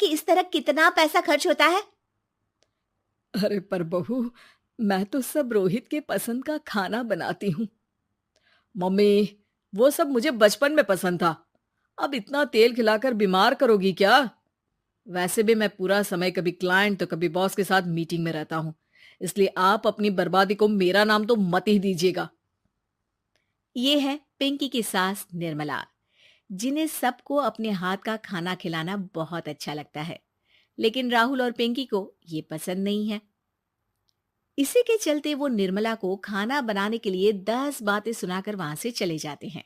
कि इस तरह कितना पैसा खर्च होता है? अरे पर बहू, मैं तो सब रोहित के पसंद का खाना बनाती हूँ। मम्मी, वो सब मुझे बचपन में पसंद था। अब इतना तेल खिलाकर बीमार करोगी क्या? वैसे भी मैं पूरा समय कभी क्लाइंट तो कभी बॉस के साथ मीटिंग में रहता हूँ। इसलिए आप अपनी बर्बादी को मेरा नाम तो मत ही दीजिएगा। ये है पिंकी की सास निर्मला, जिन्हें सबको अपने हाथ का खाना खिलाना बहुत अच्छा लगता है, लेकिन राहुल और पिंकी को ये पसंद नहीं है। इसी के चलते वो निर्मला को खाना बनाने के लिए 10 बातें सुनाकर वहां से चले जाते हैं।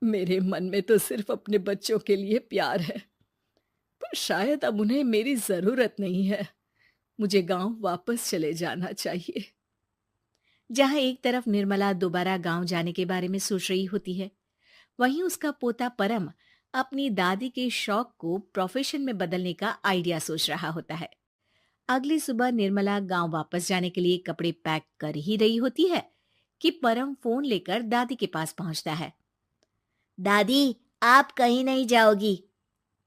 मेरे मन में तो सिर्फ अपने बच्चों के लिए प्यार है, पर शायद अब उन्हें मेरी जरूरत नहीं है। मुझे गांव वापस चले जाना चाहिए। जहां एक तरफ निर्मला दोबारा गांव जाने के बारे में सोच रही होती है, वहीं उसका पोता परम अपनी दादी के शौक को प्रोफेशन में बदलने का आइडिया सोच रहा होता है। अगली सुबह निर्मला गांव वापस जाने के लिए कपड़े पैक कर ही रही होती है कि परम फोन लेकर दादी के पास पहुंचता है। दादी, आप कहीं नहीं जाओगी?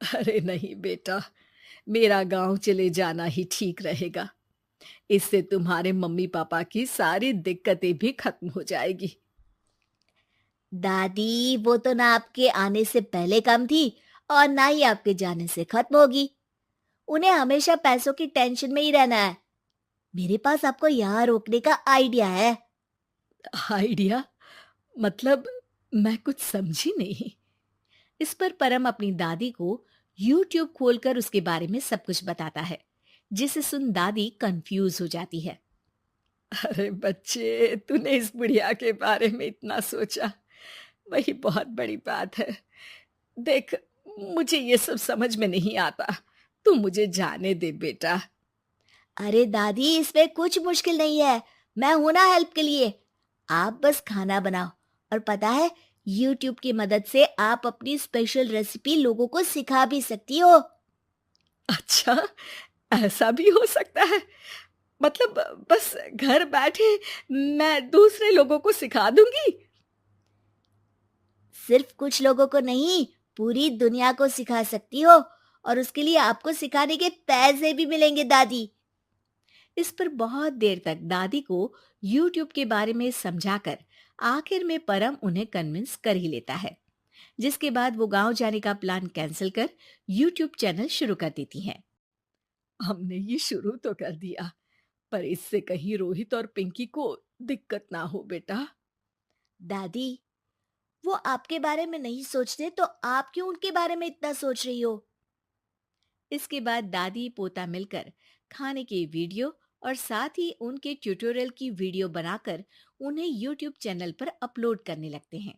अरे नहीं बेटा, मेरा गांव चले जाना ही ठीक रहेगा। इससे तुम्हारे मम्मी पापा की सारी दिक्कतें भी खत्म हो जाएगी। दादी, वो तो ना आपके आने से पहले कम थी और ना ही आपके जाने से खत्म होगी। उन्हें हमेशा पैसों की टेंशन में ही रहना है। मेरे पास आपको यहाँ रोकने का आइडिया है। आइडिया? मतलब, मैं कुछ समझी नहीं। इस पर परम अपनी दादी को YouTube खोलकर उसके बारे में सब कुछ बताता है, जिसे सुन दादी कंफ्यूज हो जाती है। अरे बच्चे, तूने इस बुढ़िया के बारे में इतना सोचा, वही बहुत बड़ी बात है। देख, मुझे ये सब समझ में नहीं आता। तू मुझे जाने दे बेटा। अरे दादी, इसमें कुछ मुश्किल नहीं है। मैं हूं ना हेल्प के लिए। आप बस खाना बनाओ, और पता है, YouTube की मदद से आप अपनी स्पेशल रेसिपी लोगों को सिखा भी सकती हो। अच्छा, ऐसा भी हो सकता है? मतलब, बस घर बैठे मैं दूसरे लोगों को सिखा दूंगी? सिर्फ कुछ लोगों को नहीं, पूरी दुनिया को सिखा सकती हो, और उसके लिए आपको सिखाने के पैसे भी मिलेंगे दादी। इस पर बहुत देर तक दादी को YouTube के बारे में समझाकर आखिर में परम उन्हें कन्विंस कर ही लेता है, जिसके बाद वो गांव जाने का प्लान कैंसिल कर YouTube चैनल शुरू कर देती हैं। हमने ये शुरू तो कर दिया, पर इससे कहीं रोहित और पिंकी को दिक्कत ना हो बेटा। दादी, वो आपके बारे में नहीं सोचते तो आप क्यों उनके बारे में इतना सोच रही हो? इसके बाद दादी पोता मिलकर खाने की वीडियो और साथ ही उनके ट्यूटोरियल की वीडियो बनाकर उन्हें यूट्यूब चैनल पर अपलोड करने लगते हैं।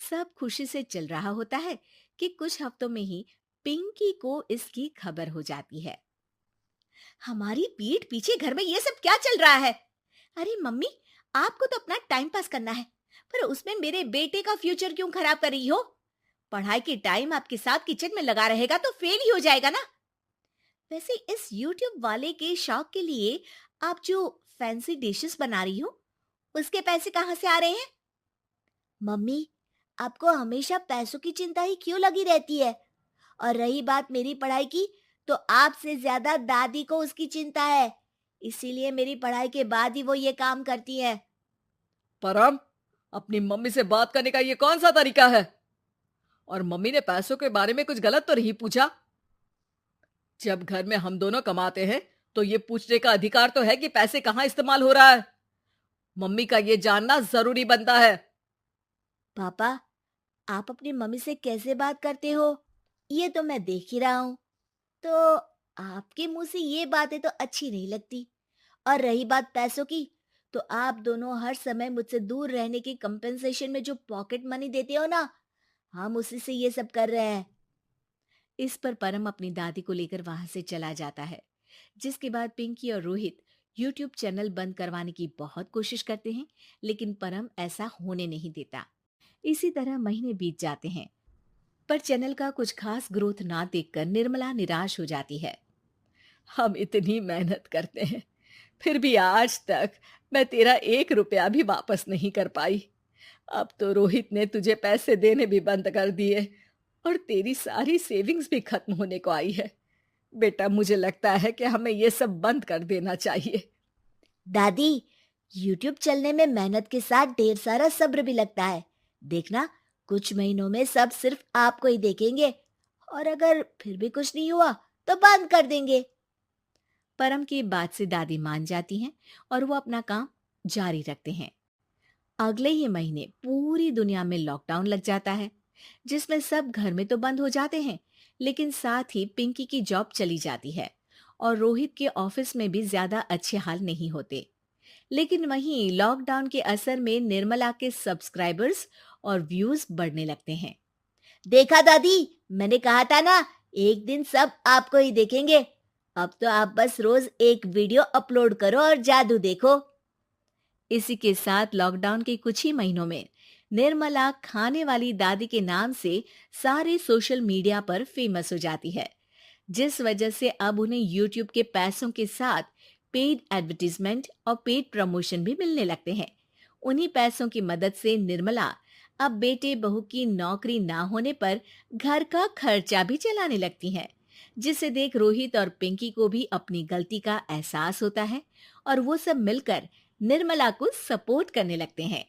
सब खुशी से चल रहा होता है कि कुछ हफ्तों में ही पिंकी को इसकी खबर हो जाती है। हमारी पीठ पीछे घर में ये सब क्या चल रहा है? अरे मम्मी, आपको तो अपना टाइम पास करना है, पर उसमें मेरे बेटे का फ्यूचर क्यों खराब कर रही हो? पढ़ाई के टाइम आपके साथ किचन में लगा रहेगा तो फेल ही हो जाएगा ना। वैसे इस YouTube वाले के शौक के लिए आप जो फैंसी डिशेस बना रही हो, उसके पैसे कहाँ से आ रहे हैं? मम्मी, आपको हमेशा पैसों की चिंता ही क्यों लगी रहती है? और रही बात मेरी पढ़ाई की, तो आपसे ज्यादा दादी को उसकी चिंता है। इसीलिए मेरी पढ़ाई के बाद ही वो ये काम करती है। परम, अपनी मम्मी से बात करने का ये कौन सा तरीका है? और मम्मी ने पैसों के बारे में कुछ गलत तो नहीं पूछा? जब घर में हम दोनों कमाते हैं तो ये पूछने का अधिकार तो है कि पैसे कहाँ इस्तेमाल हो रहा है। मम्मी का ये जानना जरूरी बनता है। पापा, आप अपनी मम्मी से कैसे बात करते हो, ये तो मैं देख ही रहा हूँ। तो आपके मुंह से ये बातें तो अच्छी नहीं लगती। और रही बात पैसों की, तो आप दोनों हर समय मुझसे दूर रहने की कंपेंसेशन में जो पॉकेट मनी देते हो ना, हम उसी से ये सब कर रहे हैं। इस पर परम अपनी दादी को लेकर वहां से चला जाता है, जिसके बाद पिंकी और रोहित यूट्यूब चैनल बंद करवाने की बहुत कोशिश करते हैं, लेकिन परम ऐसा होने नहीं देता। इसी तरह महीने बीत जाते हैं, पर चैनल का कुछ खास ग्रोथ ना देखकर निर्मला निराश हो जाती है। हम इतनी मेहनत करते हैं, फिर भी आज तक मैं तेरा 1 रुपया भी वापस नहीं कर पाई। अब तो रोहित ने तुझे पैसे देने भी बंद कर दिए और तेरी सारी सेविंग्स भी खत्म होने को आई है। बेटा, मुझे लगता है कि हमें ये सब बंद कर देना चाहिए। दादी, यूट्यूब चलने में मेहनत के साथ ढेर सारा सब्र भी लगता है। देखना, कुछ महीनों में सब सिर्फ आपको ही देखेंगे, और अगर फिर भी कुछ नहीं हुआ तो बंद कर देंगे। परम की बात से दादी मान जाती हैं और वो अपना काम जारी रखते हैं। अगले ही महीने पूरी दुनिया में लॉकडाउन लग जाता है, जिसमें सब घर में तो बंद हो जाते हैं, लेकिन साथ ही पिंकी की जॉब चली जाती है और रोहित के ऑफिस में भी ज्यादा अच्छे हाल नहीं होते। लेकिन वहीं लॉकडाउन के असर में निर्मला के सब्सक्राइबर्स और व्यूज बढ़ने लगते हैं। देखा दादी, मैंने कहा था ना, एक दिन सब आपको ही देखेंगे। अब तो आप बस रोज एक वीडियो अपलोड करो और जादू देखो। इसी के साथ लॉकडाउन के कुछ ही महीनों में निर्मला खाने वाली दादी के नाम से सारे सोशल मीडिया पर फेमस हो जाती है, जिस वजह से अब उन्हें यूट्यूब के पैसों के साथ पेड एडवर्टीजमेंट और पेड प्रमोशन भी मिलने लगते हैं। उन्हीं पैसों की मदद से निर्मला अब बेटे बहू की नौकरी ना होने पर घर का खर्चा भी चलाने लगती हैं, जिसे देख रोहित और पिंकी को भी अपनी गलती का एहसास होता है और वो सब मिलकर निर्मला को सपोर्ट करने लगते हैं।